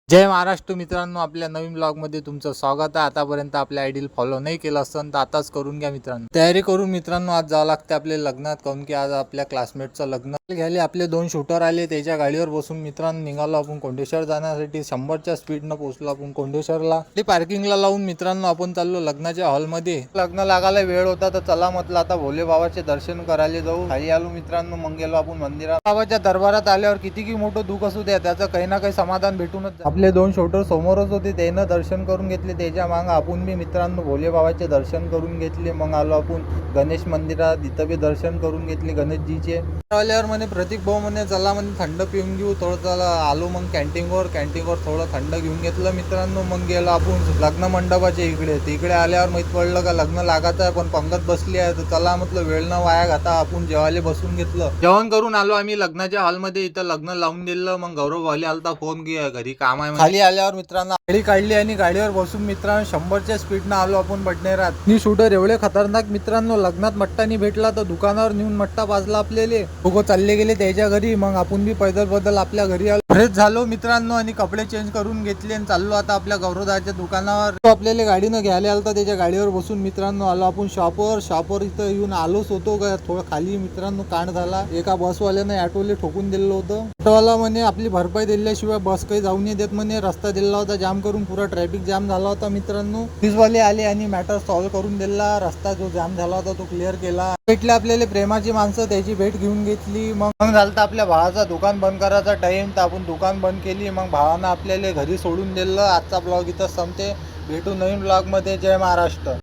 जय महाराष्ट्र मित्रांनो, आपल्या नवीन ब्लॉगमध्ये तुमचं स्वागत आहे। आतापर्यंत आपल्या आयडीला फॉलो नाही केलं असेल तर आताच करून घ्या मित्रांनो। तयारी करून मित्रांनो, आज जावं लागते आपल्या लग्नात, काऊन की आज आपल्या क्लासमेटचं लग्न घ्यायला आपले 2 शूटर आले। त्याच्या गाडीवर बसून मित्रांनो निघालो आपण कोंडेश्वर जाण्यासाठी। 100च्या स्पीडनं पोहोचलो आपण कोंडेश्वरला। ते पार्किंगला लावून मित्रांनो आपण चाललो लग्नाच्या हॉलमध्ये। लग्न लागायला वेळ होता तर चला म्हटलं आता भोले बाबाचे दर्शन करायला जाऊ। खाली आलो मित्रांनो, मग गेलो आपण मंदिरात। बाबाच्या दरबारात आल्यावर किती मोठं दुःख असू द्या, त्याचं काही ना काही समाधान भेटूनच। आपले 2 शूटर समोरच होते, त्यानं दर्शन करून घेतले। त्याच्या मागे आपण बी मित्रांनो भोले बाबाचे दर्शन करून घेतले। मग आलो आपण गणेश मंदिरात, इथं बी दर्शन करून घेतले गणेशजीचे। आल्यावर म्हणे प्रतीक भाऊ म्हणे चला म्हणे थंड पिऊन घेऊ थोडं। चला आलो मग कॅन्टीनवर थोडं थंड घेऊन घेतलं मित्रांनो। मग गेलो आपण लग्न मंडपाच्या इकडे आल्यावर माहित पडलं का लग्न लागायचं आहे, पण पंगत बसली आहे। तर चला म्हटलं वेळ न वाया घाता आपण जेवायला बसून घेतलं। जेवण करून आलो आम्ही लग्नाच्या हॉलमध्ये। इथं लग्न लावून दिलं। मग गौरव भाऊले आलता फोन, घरी काम आहे। खाली आल्यावर मित्रांनो गाडी काढली आणि गाडीवर बसून मित्रांनो 100च्या स्पीडनं आलो आपण बडनेरात। मी शूटर एवढे खतरनाक मित्रांनो, लग्नात मट्टा नाही भेटला तर दुकानावर नेऊन मट्टा पाजला आपल्याला। लोक चालले गेले त्याच्या घरी, मग आपण बी पैदल आपल्या घरी आलो। फ्रेश झालो मित्रांनो आणि कपडे चेंज करून घेतले आणि चाललो आता आपल्या गौरवदाच्या दुकानावर। तो आपल्याला गाडीनं घ्यायला आलता, त्याच्या गाडीवर बसून मित्रांनो आलो आपण शॉपवर इथं येऊन आलोच होतो का थोडं खाली मित्रांनो कांड झाला। एका बसवाल्यानं ऑटोले ठोकून दिलं होतं। ऑटोवाला म्हणे आपली भरपाई दिल्याशिवाय बस काही जाऊ नाही देत म्हणे। रस्ता दिला होता जाम करून, पुरा ट्रॅफिक जाम झाला होता मित्रांनो। पोलीसवाले आले आणि मॅटर सॉल्व्ह करून दिला। रस्ता जो जाम झाला होता तो क्लिअर केला। भेटले आपल्याला प्रेमाची माणसं, त्याची भेट घेऊन घेतली। मग झालं आपल्या भावाचा दुकान बंद करायचा टाइम, तर आपण दुकान बंद केली। मग भावानं आपल्याला घरी सोडून दिलं। आजचा ब्लॉग इथं संपते, भेटू नवीन ब्लॉग मध्ये। जय महाराष्ट्र।